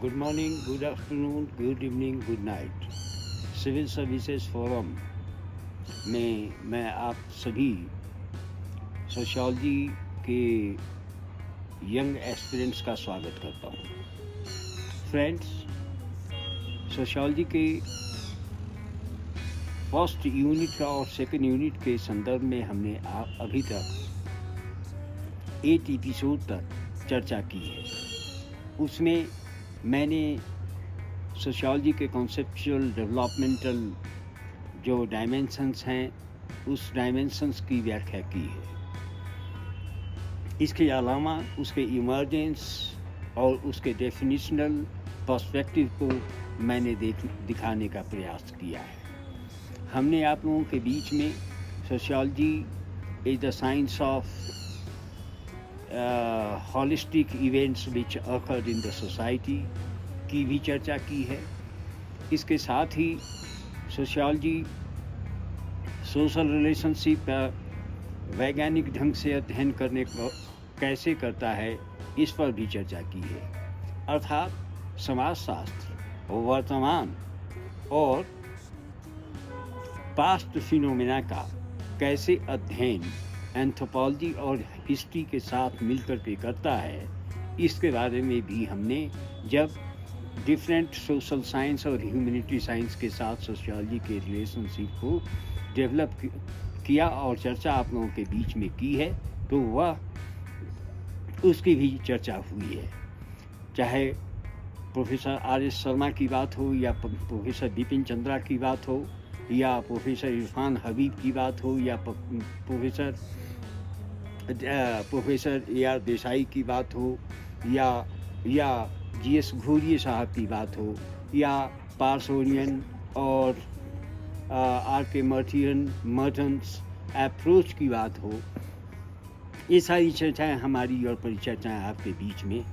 Good morning, good afternoon, good evening, good night. Civil services forum में मैं आप सभी सोशियोलॉजी के यंग एस्पिरेंट्स का स्वागत करता हूँ। फ्रेंड्स, सोशियोलॉजी के फर्स्ट यूनिट और सेकंड यूनिट के संदर्भ में हमने अभी तक 8 एपिसोड तक चर्चा की है। उसमें मैंने सोशियोलॉजी के कॉन्सेप्चुअल डेवलपमेंटल जो डायमेंशंस हैं उस डायमेंशंस की व्याख्या की है। इसके अलावा उसके इमर्जेंस और उसके डेफिनेशनल पर्सपेक्टिव को मैंने दिखाने का प्रयास किया है। हमने आप लोगों के बीच में sociology is the science of holistic events which occurred in the society की भी चर्चा की है। इसके साथ ही सोशियोलॉजी सोशल रिलेशनशिप पर वैज्ञानिक ढंग से अध्ययन करने को कैसे करता है, इस पर भी चर्चा की है। अर्थात समाजशास्त्र वर्तमान और पास्ट फिनोमेना का कैसे अध्ययन एंथ्रोपोलॉजी और हिस्ट्री के साथ मिलकर के करता है, इसके बारे में भी हमने जब डिफरेंट सोशल साइंस और ह्यूमैनिटी साइंस के साथ सोशियोलॉजी के रिलेशनशिप को डेवलप किया और चर्चा आप लोगों के बीच में की है, तो वह उसकी भी चर्चा हुई है। चाहे प्रोफेसर आर.एस. शर्मा की बात हो या प्रोफेसर बिपिन चंद्रा की बात हो या प्रोफेसर इरफान हबीब की बात हो या प्रोफेसर ए.आर. देसाई की बात हो या जी.एस. घोरिये साहब की बात हो या पार्सोनियन और आर.के. मर्टन्स अप्रोच की बात हो, ये सारी चर्चाएं हमारी और परिचर्चाएं आपके बीच में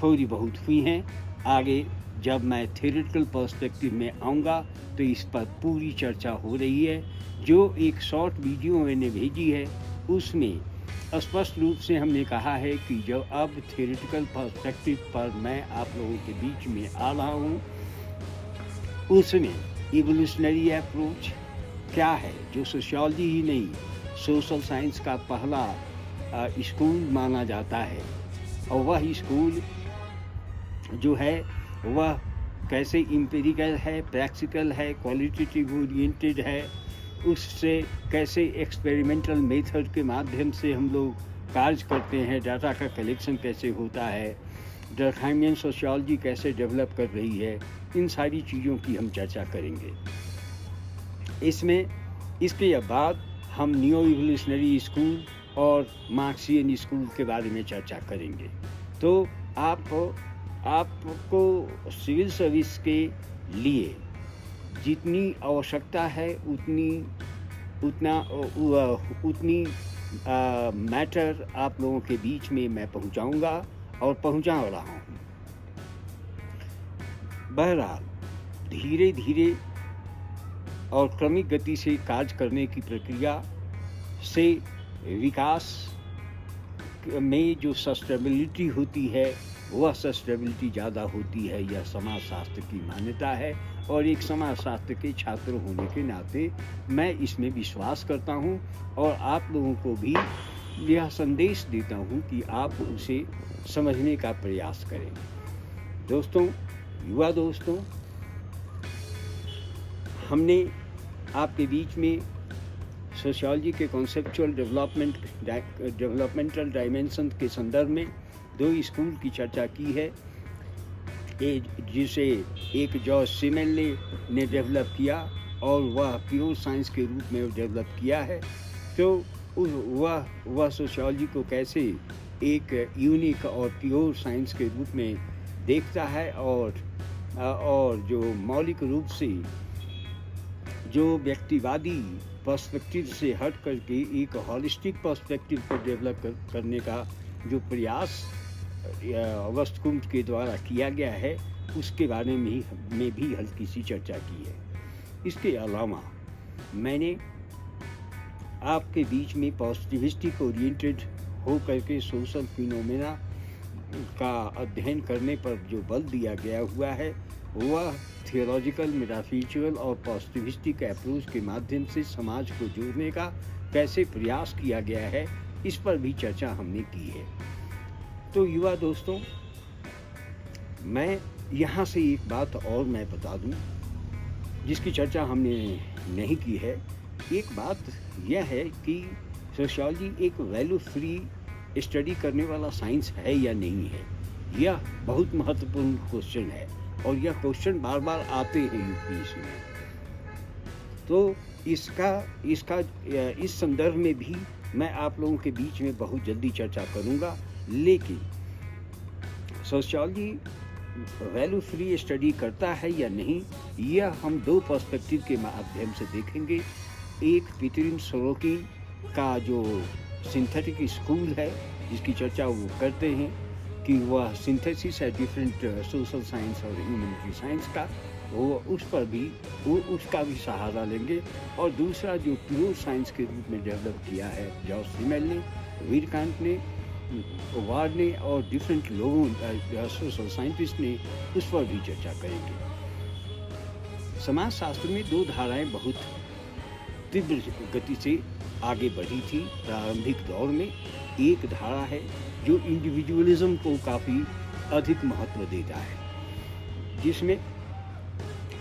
थोड़ी बहुत हुई हैं। आगे जब मैं थ्योरेटिकल पर्सपेक्टिव में आऊँगा तो इस पर पूरी चर्चा हो रही है। जो एक शॉर्ट वीडियो मैंने भेजी है उसमें स्पष्ट रूप से हमने कहा है कि जो अब थ्योरेटिकल पर्सपेक्टिव पर मैं आप लोगों के बीच में आ रहा हूँ, उसमें इवोल्यूशनरी अप्रोच क्या है, जो सोशियोलॉजी ही नहीं सोशल साइंस का पहला स्कूल माना जाता है, और वह स्कूल जो है वह कैसे एम्पिरिकल है, प्रैक्टिकल है, क्वालिटेटिव ओरिएंटेड है, उससे कैसे एक्सपेरिमेंटल मेथड के माध्यम से हम लोग कार्य करते हैं, डाटा का कलेक्शन कैसे होता है, डर्कहाइमियन सोशियोलॉजी कैसे डेवलप कर रही है, इन सारी चीज़ों की हम चर्चा करेंगे। इसमें इसके बाद हम न्यू इवोल्यूशनरी स्कूल और मार्क्सियन स्कूल के बारे में चर्चा करेंगे। तो आपको सिविल सर्विस के लिए जितनी आवश्यकता है उतनी मैटर आप लोगों के बीच में मैं पहुंचाऊंगा और पहुंचा रहा हूं। बहरहाल धीरे धीरे और क्रमिक गति से कार्य करने की प्रक्रिया से विकास में जो सस्टेनेबिलिटी होती है वह सस्टेनेबिलिटी ज़्यादा होती है, यह समाजशास्त्र की मान्यता है। और एक समाजशास्त्र के छात्र होने के नाते मैं इसमें विश्वास करता हूँ और आप लोगों को भी यह संदेश देता हूँ कि आप उसे समझने का प्रयास करें। दोस्तों, युवा दोस्तों, हमने आपके बीच में सोशियोलॉजी के कॉन्सेप्चुअल डेवलपमेंटल डायमेंशन के संदर्भ में 2 स्कूल की चर्चा की है, जिसे एक जॉर्ज सिमेनले ने डेवलप किया और वह प्योर साइंस के रूप में डेवलप किया है। तो वह सोशियोलॉजी को कैसे एक यूनिक और प्योर साइंस के रूप में देखता है और जो मौलिक रूप से जो व्यक्तिवादी पर्सपेक्टिव से हट करके एक हॉलिस्टिक पर्सपेक्टिव को डेवलप करने का जो प्रयास अगस्त कुंभ के द्वारा किया गया है, उसके बारे में भी हल्की सी चर्चा की है। इसके अलावा मैंने आपके बीच में पॉजिटिविस्टिक ओरिएंटेड हो करके सोशल फिनोमेना का अध्ययन करने पर जो बल दिया गया हुआ है वह थियोलॉजिकल, मेटाफिजिकल और पॉजिटिविस्टिक अप्रोच के माध्यम से समाज को जोड़ने का कैसे प्रयास किया गया है, इस पर भी चर्चा हमने की है। तो युवा दोस्तों, मैं यहाँ से एक बात और मैं बता दूँ जिसकी चर्चा हमने नहीं की है। एक बात यह है कि सोशियोलॉजी एक वैल्यू फ्री स्टडी करने वाला साइंस है या नहीं है। यह बहुत महत्वपूर्ण क्वेश्चन है और यह क्वेश्चन बार बार आते हैं यूपीएससी में। तो इसका इस संदर्भ में भी मैं आप लोगों के बीच में बहुत जल्दी चर्चा करूंगा। लेकिन सोशियोलॉजी वैल्यू फ्री स्टडी करता है या नहीं, यह हम दो पर्सपेक्टिव के माध्यम से देखेंगे। एक पीटरिन सोरोकिन का जो सिंथेटिक स्कूल है जिसकी चर्चा वो करते हैं कि वह सिंथेसिस है डिफरेंट सोशल साइंस और ह्यूमैनिटी साइंस का, वो उस पर भी वो उसका भी सहारा लेंगे। और दूसरा जो प्योर साइंस के रूप में डेवलप किया है जॉर्ज सिमेल ने, वीरकांत ने, वार्ड ने और डिफरेंट लोगों सोशल साइंटिस्ट ने, उस पर भी चर्चा करेंगे। समाज शास्त्र में दो धाराएं बहुत तीव्र गति से आगे बढ़ी थी प्रारंभिक दौर में। एक धारा है जो इंडिविजुअलिज्म को काफ़ी अधिक महत्व देता है, जिसमें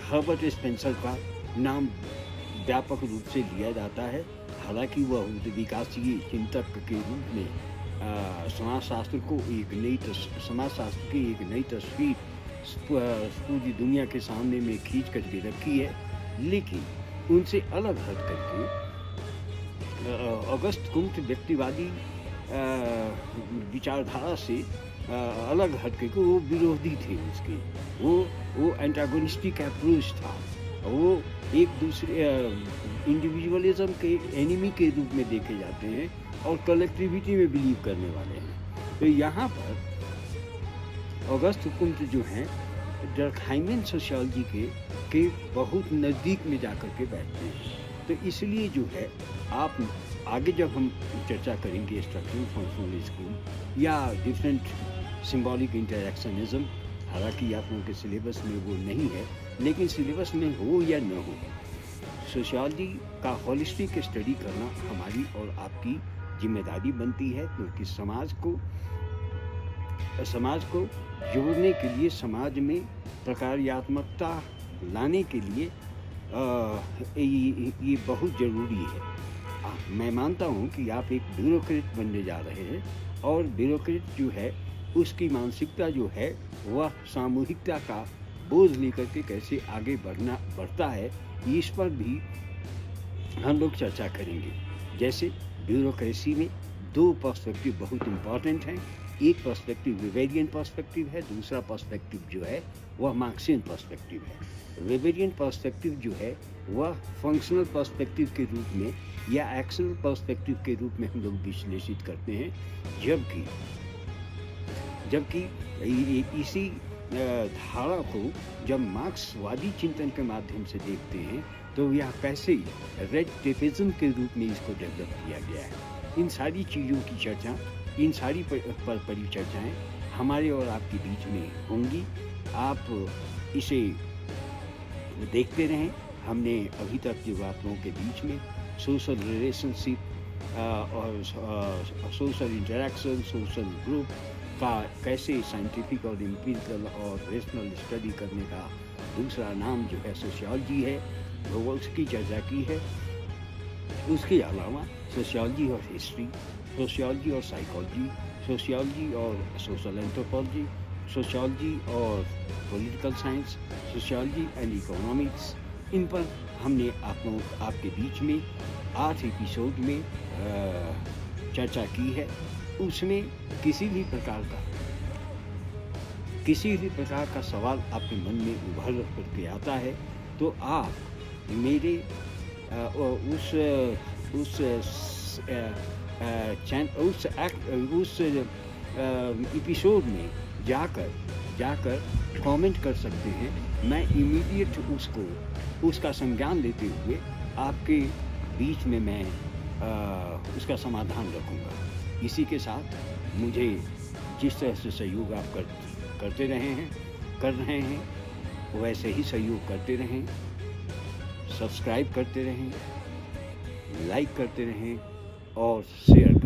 हर्बर्ट स्पेंसर का नाम व्यापक रूप से लिया जाता है। हालांकि वह विकासीय चिंतक के रूप में समाजशास्त्र को समाजशास्त्र की एक नई तस्वीर पूरी दुनिया के सामने में खींच करके रखी है। लेकिन उनसे अलग हट करके अगस्त कुम्ट व्यक्तिवादी विचारधारा से अलग हट करके वो विरोधी थे उसके, वो एंटागोनिस्टिक अप्रोच था। वो एक दूसरे इंडिविजुअलिज्म के एनिमी के रूप में देखे जाते हैं और कलेक्टिविटी में बिलीव करने वाले हैं। तो यहाँ पर अगस्त कुम्ट जो हैं डर्कहाइमन सोशियोलॉजी के बहुत नज़दीक में जाकर के बैठते हैं। तो इसलिए जो है आप आगे जब हम चर्चा करेंगे स्ट्रक्चरल फंक्शनल स्कूल या डिफरेंट सिंबॉलिक इंटरैक्शनिज्म, हालांकि आप लोगों के सिलेबस में वो नहीं है, लेकिन सिलेबस में हो या न हो, सोशियोलॉजी का होलिस्टिक स्टडी करना हमारी और आपकी जिम्मेदारी बनती है। क्योंकि समाज को जोड़ने के लिए, समाज में प्रकार्यात्मकता लाने के लिए ये बहुत ज़रूरी है। मैं मानता हूँ कि आप एक ब्यूरोक्रेट बनने जा रहे हैं और ब्यूरोक्रेट जो है उसकी मानसिकता जो है वह सामूहिकता का बोझ लेकर के कैसे आगे बढ़ता है, इस पर भी हम लोग चर्चा करेंगे। जैसे ब्यूरोक्रेसी में दो पर्सपेक्टिव बहुत इम्पॉर्टेंट हैं। एक पर्सपेक्टिव वेबेरियन पर्सपेक्टिव है, दूसरा पर्सपेक्टिव जो है वह मार्क्सियन पर्सपेक्टिव है। वेबेरियन पर्सपेक्टिव जो है वह फंक्शनल पर्सपेक्टिव के रूप में या एक्शनल पर्सपेक्टिव के रूप में हम लोग विश्लेषित करते हैं, जबकि इसी धारा को जब मार्क्सवादी चिंतन के माध्यम से देखते हैं तो यह कैसे रेड टेपिज्म के रूप में इसको डेवलप किया गया है। इन सारी चीज़ों की चर्चा, इन सारी परिचर्चाएँ हमारे और आपके बीच में होंगी। आप इसे देखते रहें। हमने अभी तक जो आप लोगों के बीच में सोशल रिलेशनशिप और सोशल इंटरेक्शन, सोशल ग्रुप का कैसे साइंटिफिक और एम्पिरिकल और रेशनल स्टडी करने का दूसरा नाम जो है सोशियोलॉजी है, वो उसकी चर्चा की है। उसके अलावा सोशियोलॉजी और हिस्ट्री, सोशियोलॉजी और साइकोलॉजी, सोशियोलॉजी और सोशल एंथ्रोपोलॉजी, सोशियोलॉजी और political science, sociology and economics, इन पर हमने आपके बीच में 8 एपिसोड में चर्चा की है। उसमें किसी भी प्रकार का सवाल आपके मन में उभर करके आता है तो आप मेरे उस एपिसोड में जाकर कमेंट कर सकते हैं। मैं इमीडिएट उसका संज्ञान लेते हुए आपके बीच में मैं उसका समाधान रखूँगा। इसी के साथ मुझे जिस तरह से सहयोग आप करते कर रहे हैं वैसे ही सहयोग करते रहें, सब्सक्राइब करते रहें, लाइक करते रहें और शेयर